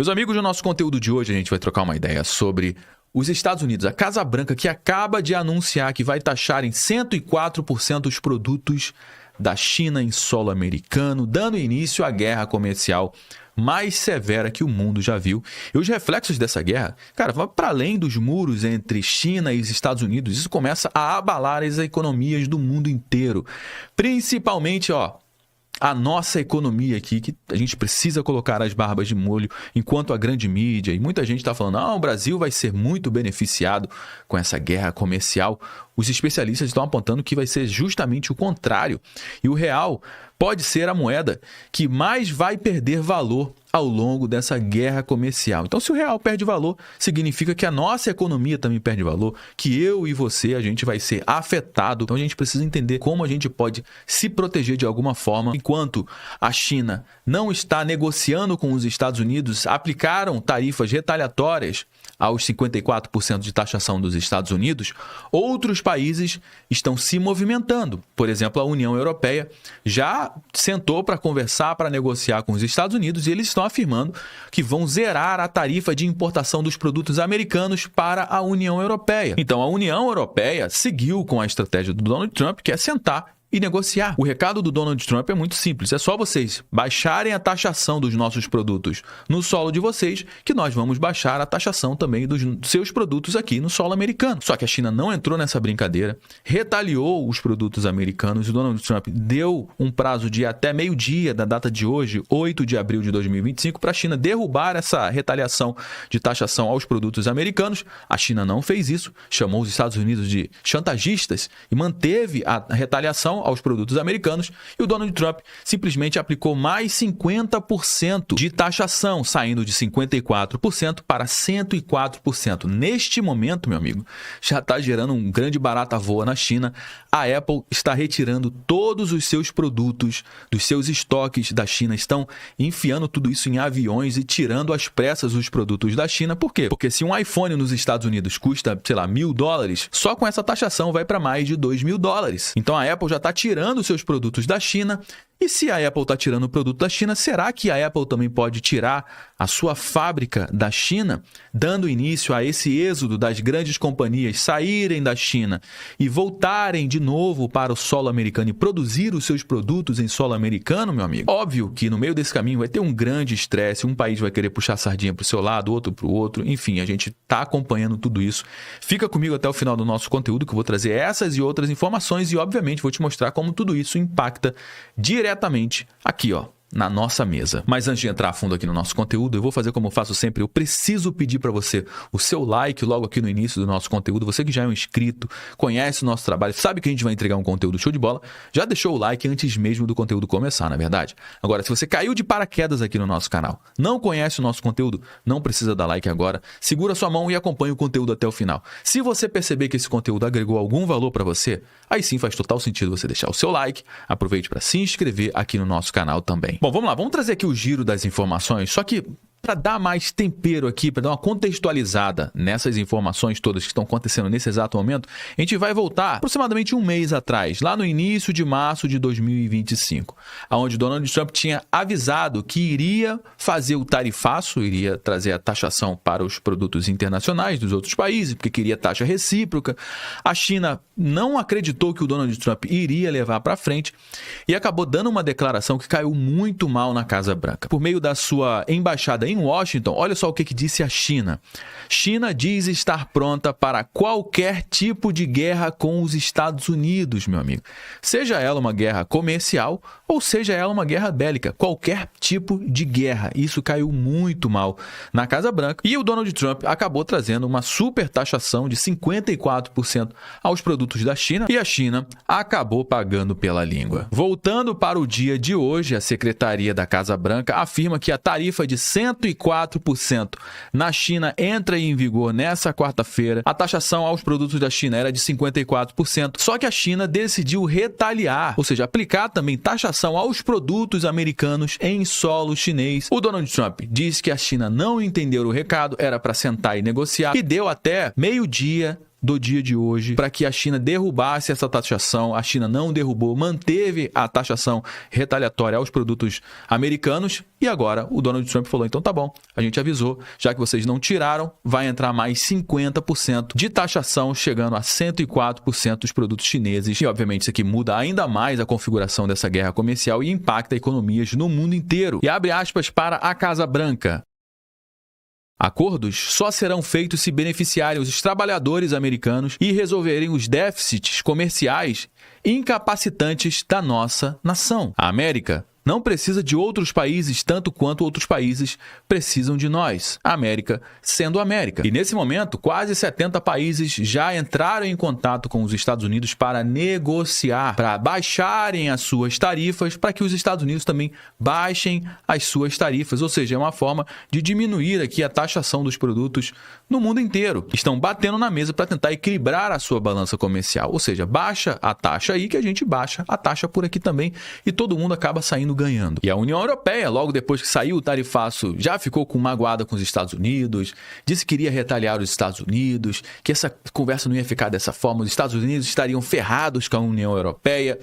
Meus amigos, no nosso conteúdo de hoje a gente vai trocar uma ideia sobre os Estados Unidos, a Casa Branca, que acaba de anunciar que vai taxar em 104% os produtos da China em solo americano, dando início à guerra comercial mais severa que o mundo já viu. E os reflexos dessa guerra, cara, vai para além dos muros entre China e os Estados Unidos. Isso começa a abalar as economias do mundo inteiro. Principalmente, a nossa economia aqui, que a gente precisa colocar as barbas de molho, enquanto a grande mídia e muita gente está falando, o Brasil vai ser muito beneficiado com essa guerra comercial. Os especialistas estão apontando que vai ser justamente o contrário. E o real pode ser a moeda que mais vai perder valor ao longo dessa guerra comercial. Então, se o real perde valor, significa que a nossa economia também perde valor, que eu e você, a gente vai ser afetado. Então, a gente precisa entender como a gente pode se proteger de alguma forma. Enquanto a China não está negociando com os Estados Unidos, aplicaram tarifas retaliatórias aos 54% de taxação dos Estados Unidos, outros países estão se movimentando. Por exemplo, a União Europeia já sentou para conversar, para negociar com os Estados Unidos, e eles estão afirmando que vão zerar a tarifa de importação dos produtos americanos para a União Europeia. Então, a União Europeia seguiu com a estratégia do Donald Trump, que é sentar e negociar. O recado do Donald Trump é muito simples. É só vocês baixarem a taxação dos nossos produtos no solo de vocês, que nós vamos baixar a taxação também dos seus produtos aqui no solo americano. Só que a China não entrou nessa brincadeira, retaliou os produtos americanos. O Donald Trump deu um prazo de até meio-dia da data de hoje, 8 de abril de 2025, para a China derrubar essa retaliação de taxação aos produtos americanos. A China não fez isso, chamou os Estados Unidos de chantagistas e manteve a retaliação aos produtos americanos, e o Donald Trump simplesmente aplicou mais 50% de taxação, saindo de 54% para 104%. Neste momento, meu amigo, já está gerando um grande barata voa na China. A Apple está retirando todos os seus produtos dos seus estoques da China, estão enfiando tudo isso em aviões e tirando às pressas os produtos da China. Por quê? Porque se um iPhone nos Estados Unidos custa, sei lá, $1.000, só com essa taxação vai para mais de $2.000. Então a Apple já está tirando seus produtos da China. E se a Apple está tirando o produto da China, será que a Apple também pode tirar a sua fábrica da China, dando início a esse êxodo das grandes companhias saírem da China e voltarem de novo para o solo americano e produzir os seus produtos em solo americano, meu amigo? Óbvio que no meio desse caminho vai ter um grande estresse, um país vai querer puxar a sardinha para o seu lado, outro para o outro, enfim, a gente está acompanhando tudo isso. Fica comigo até o final do nosso conteúdo, que eu vou trazer essas e outras informações e, obviamente, vou te mostrar como tudo isso impacta diretamente aqui, na nossa mesa. Mas antes de entrar a fundo aqui no nosso conteúdo, eu vou fazer como eu faço sempre. Eu preciso pedir para você o seu like logo aqui no início do nosso conteúdo. Você que já é um inscrito, conhece o nosso trabalho, sabe que a gente vai entregar um conteúdo show de bola, já deixou o like antes mesmo do conteúdo começar, não é verdade? Agora, se você caiu de paraquedas aqui no nosso canal, não conhece o nosso conteúdo, não precisa dar like agora, segura sua mão e acompanha o conteúdo até o final. Se você perceber que esse conteúdo agregou algum valor para você, aí sim faz total sentido você deixar o seu like, aproveite para se inscrever aqui no nosso canal também. Bom, vamos lá, vamos trazer aqui o giro das informações, só que para dar mais tempero aqui, para dar uma contextualizada nessas informações todas que estão acontecendo nesse exato momento, a gente vai voltar aproximadamente um mês atrás, lá no início de março de 2025, onde Donald Trump tinha avisado que iria fazer o tarifaço, iria trazer a taxação para os produtos internacionais dos outros países, porque queria taxa recíproca. A China não acreditou que o Donald Trump iria levar para frente e acabou dando uma declaração que caiu muito mal na Casa Branca. Por meio da sua embaixada em Washington, olha só o que disse a China. China diz estar pronta para qualquer tipo de guerra com os Estados Unidos, meu amigo. Seja ela uma guerra comercial ou seja ela uma guerra bélica. Qualquer tipo de guerra. Isso caiu muito mal na Casa Branca. E o Donald Trump acabou trazendo uma super taxação de 54% aos produtos da China. E a China acabou pagando pela língua. Voltando para o dia de hoje, a Secretaria da Casa Branca afirma que a tarifa de 104% na China entra em vigor nessa quarta-feira. A taxação aos produtos da China era de 54%, só que a China decidiu retaliar, ou seja, aplicar também taxação aos produtos americanos em solo chinês. O Donald Trump disse que a China não entendeu o recado, era para sentar e negociar, e deu até meio-dia do dia de hoje para que a China derrubasse essa taxação. A China não derrubou, manteve a taxação retaliatória aos produtos americanos e agora o Donald Trump falou, então tá bom, a gente avisou, já que vocês não tiraram, vai entrar mais 50% de taxação, chegando a 104% dos produtos chineses. E obviamente isso aqui muda ainda mais a configuração dessa guerra comercial e impacta economias no mundo inteiro. E abre aspas para a Casa Branca. Acordos só serão feitos se beneficiarem os trabalhadores americanos e resolverem os déficits comerciais incapacitantes da nossa nação. A América não precisa de outros países tanto quanto outros países precisam de nós, a América sendo a América. E nesse momento, quase 70 países já entraram em contato com os Estados Unidos para negociar, para baixarem as suas tarifas, para que os Estados Unidos também baixem as suas tarifas. Ou seja, é uma forma de diminuir aqui a taxação dos produtos no mundo inteiro. Estão batendo na mesa para tentar equilibrar a sua balança comercial. Ou seja, baixa a taxa aí que a gente baixa a taxa por aqui também e todo mundo acaba saindo ganhando. E a União Europeia, logo depois que saiu o tarifaço, já ficou com magoada com os Estados Unidos, disse que iria retaliar os Estados Unidos, que essa conversa não ia ficar dessa forma, os Estados Unidos estariam ferrados com a União Europeia.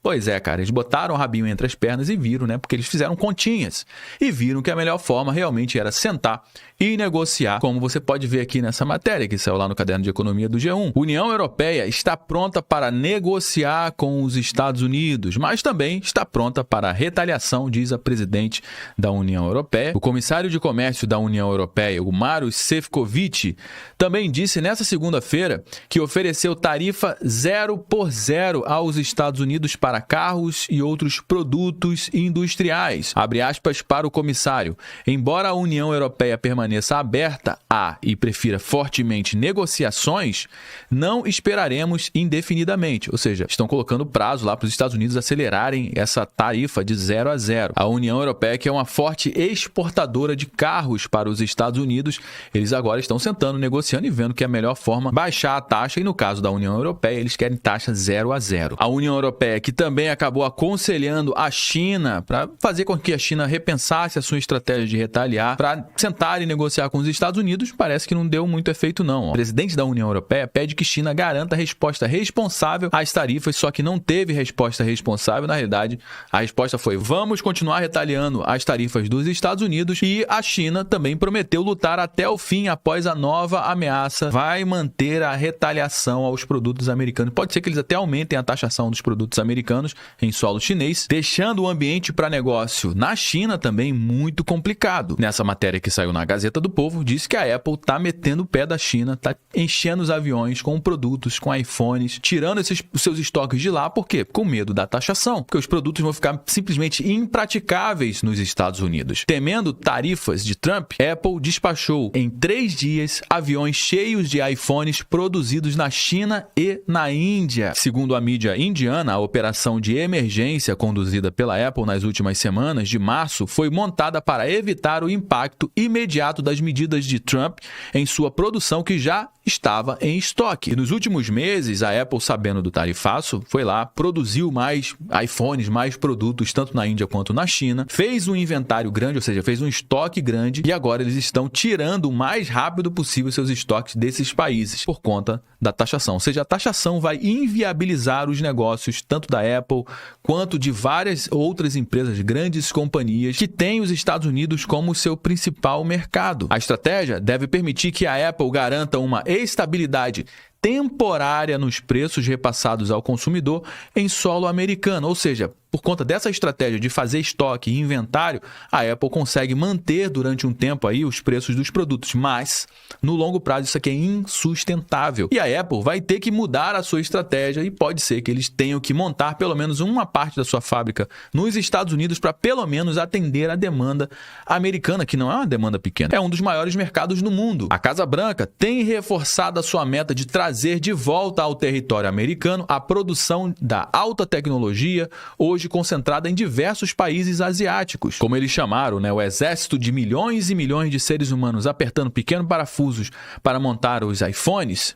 Pois é, cara, eles botaram o rabinho entre as pernas e viram, né? Porque eles fizeram continhas e viram que a melhor forma realmente era sentar e negociar, como você pode ver aqui nessa matéria que saiu lá no Caderno de Economia do G1. A União Europeia está pronta para negociar com os Estados Unidos, mas também está pronta para a retaliação, diz a presidente da União Europeia. O comissário de comércio da União Europeia, o Maroš Šefčovič, também disse nessa segunda-feira que ofereceu tarifa 0% aos Estados Unidos para carros e outros produtos industriais. Abre aspas para o comissário. Embora a União Europeia permaneça aberta a e prefira fortemente negociações, não esperaremos indefinidamente. Ou seja, estão colocando prazo lá para os Estados Unidos acelerarem essa tarifa de 0%. A União Europeia, que é uma forte exportadora de carros para os Estados Unidos, eles agora estão sentando, negociando e vendo que é a melhor forma baixar a taxa. E no caso da União Europeia, eles querem taxa 0%. A União Europeia, que também acabou aconselhando a China para fazer com que a China repensasse a sua estratégia de retaliar, para sentar e negociar com os Estados Unidos, parece que não deu muito efeito não. O presidente da União Europeia pede que China garanta resposta responsável às tarifas, só que não teve resposta responsável. Na realidade, a resposta foi: vamos continuar retaliando as tarifas dos Estados Unidos, e a China também prometeu lutar até o fim após a nova ameaça. Vai manter a retaliação aos produtos americanos. Pode ser que eles até aumentem a taxação dos produtos americanos em solo chinês, deixando o ambiente para negócio na China também muito complicado. Nessa matéria que saiu na Gazeta do Povo, disse que a Apple está metendo o pé da China, está enchendo os aviões com produtos, com iPhones, tirando os seus estoques de lá. Por quê? Com medo da taxação, porque os produtos vão ficar simplesmente impraticáveis nos Estados Unidos. Temendo tarifas de Trump, Apple despachou em 3 dias aviões cheios de iPhones produzidos na China e na Índia. Segundo a mídia indiana, a operação de emergência conduzida pela Apple nas últimas semanas de março foi montada para evitar o impacto imediato das medidas de Trump em sua produção, que já estava em estoque. E nos últimos meses, a Apple, sabendo do tarifaço, foi lá, produziu mais iPhones, mais produtos, tanto na Índia quanto na China, fez um inventário grande, ou seja, fez um estoque grande, e agora eles estão tirando o mais rápido possível seus estoques desses países por conta da taxação. Ou seja, a taxação vai inviabilizar os negócios tanto da Apple quanto de várias outras empresas, grandes companhias que têm os Estados Unidos como seu principal mercado. A estratégia deve permitir que a Apple garanta uma estabilidade temporária nos preços repassados ao consumidor em solo americano. Ou seja, por conta dessa estratégia de fazer estoque e inventário, a Apple consegue manter durante um tempo aí os preços dos produtos, mas no longo prazo isso aqui é insustentável. E a Apple vai ter que mudar a sua estratégia, e pode ser que eles tenham que montar pelo menos uma parte da sua fábrica nos Estados Unidos para pelo menos atender a demanda americana, que não é uma demanda pequena, é um dos maiores mercados no mundo. A Casa Branca tem reforçado a sua meta de trazer de volta ao território americano a produção da alta tecnologia, hoje concentrada em diversos países asiáticos. Como eles chamaram, o exército de milhões e milhões de seres humanos apertando pequenos parafusos para montar os iPhones,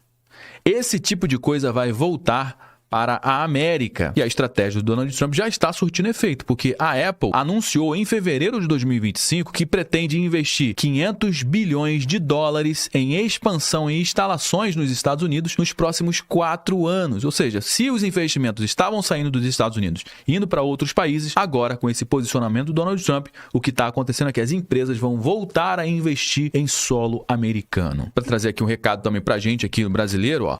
esse tipo de coisa vai voltar para a América. E a estratégia do Donald Trump já está surtindo efeito, porque a Apple anunciou em fevereiro de 2025 que pretende investir 500 bilhões de dólares em expansão e instalações nos Estados Unidos nos próximos 4 anos. Ou seja, se os investimentos estavam saindo dos Estados Unidos e indo para outros países, agora com esse posicionamento do Donald Trump, o que está acontecendo é que as empresas vão voltar a investir em solo americano. Para trazer aqui um recado também para a gente aqui no brasileiro, ó.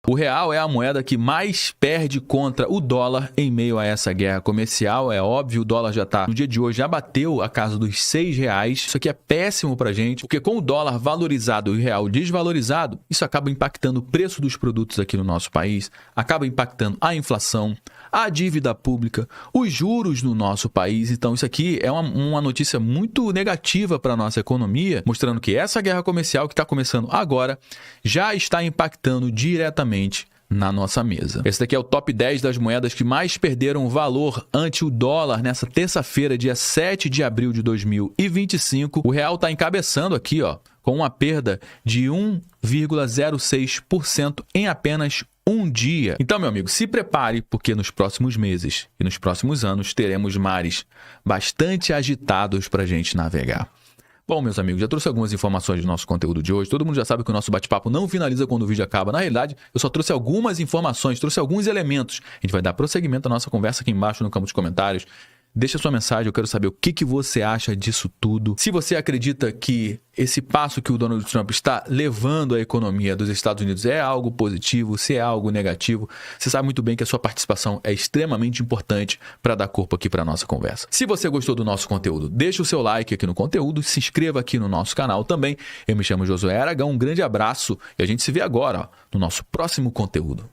O real é a moeda que mais perde contra o dólar em meio a essa guerra comercial. É óbvio, o dólar já está, no dia de hoje, já bateu a casa dos R$6. Isso aqui é péssimo para a gente, porque com o dólar valorizado e o real desvalorizado, isso acaba impactando o preço dos produtos aqui no nosso país, acaba impactando a inflação, a dívida pública, os juros no nosso país. Então isso aqui é uma notícia muito negativa para a nossa economia, mostrando que essa guerra comercial que está começando agora já está impactando diretamente na nossa mesa. Esse daqui é o top 10 das moedas que mais perderam valor ante o dólar nessa terça-feira, dia 7 de abril de 2025. O real está encabeçando aqui, ó, com uma perda de 1,06% em apenas um dia. Então, meu amigo, se prepare, porque nos próximos meses e nos próximos anos teremos mares bastante agitados para a gente navegar. Bom, meus amigos, já trouxe algumas informações do nosso conteúdo de hoje. Todo mundo já sabe que o nosso bate-papo não finaliza quando o vídeo acaba. Na realidade, eu só trouxe algumas informações, trouxe alguns elementos. A gente vai dar prosseguimento à nossa conversa aqui embaixo no campo de comentários. Deixa sua mensagem, eu quero saber o que você acha disso tudo. Se você acredita que esse passo que o Donald Trump está levando à economia dos Estados Unidos é algo positivo, se é algo negativo, você sabe muito bem que a sua participação é extremamente importante para dar corpo aqui para a nossa conversa. Se você gostou do nosso conteúdo, deixa o seu like aqui no conteúdo, se inscreva aqui no nosso canal também. Eu me chamo Josué Aragão, um grande abraço e a gente se vê agora, ó, no nosso próximo conteúdo.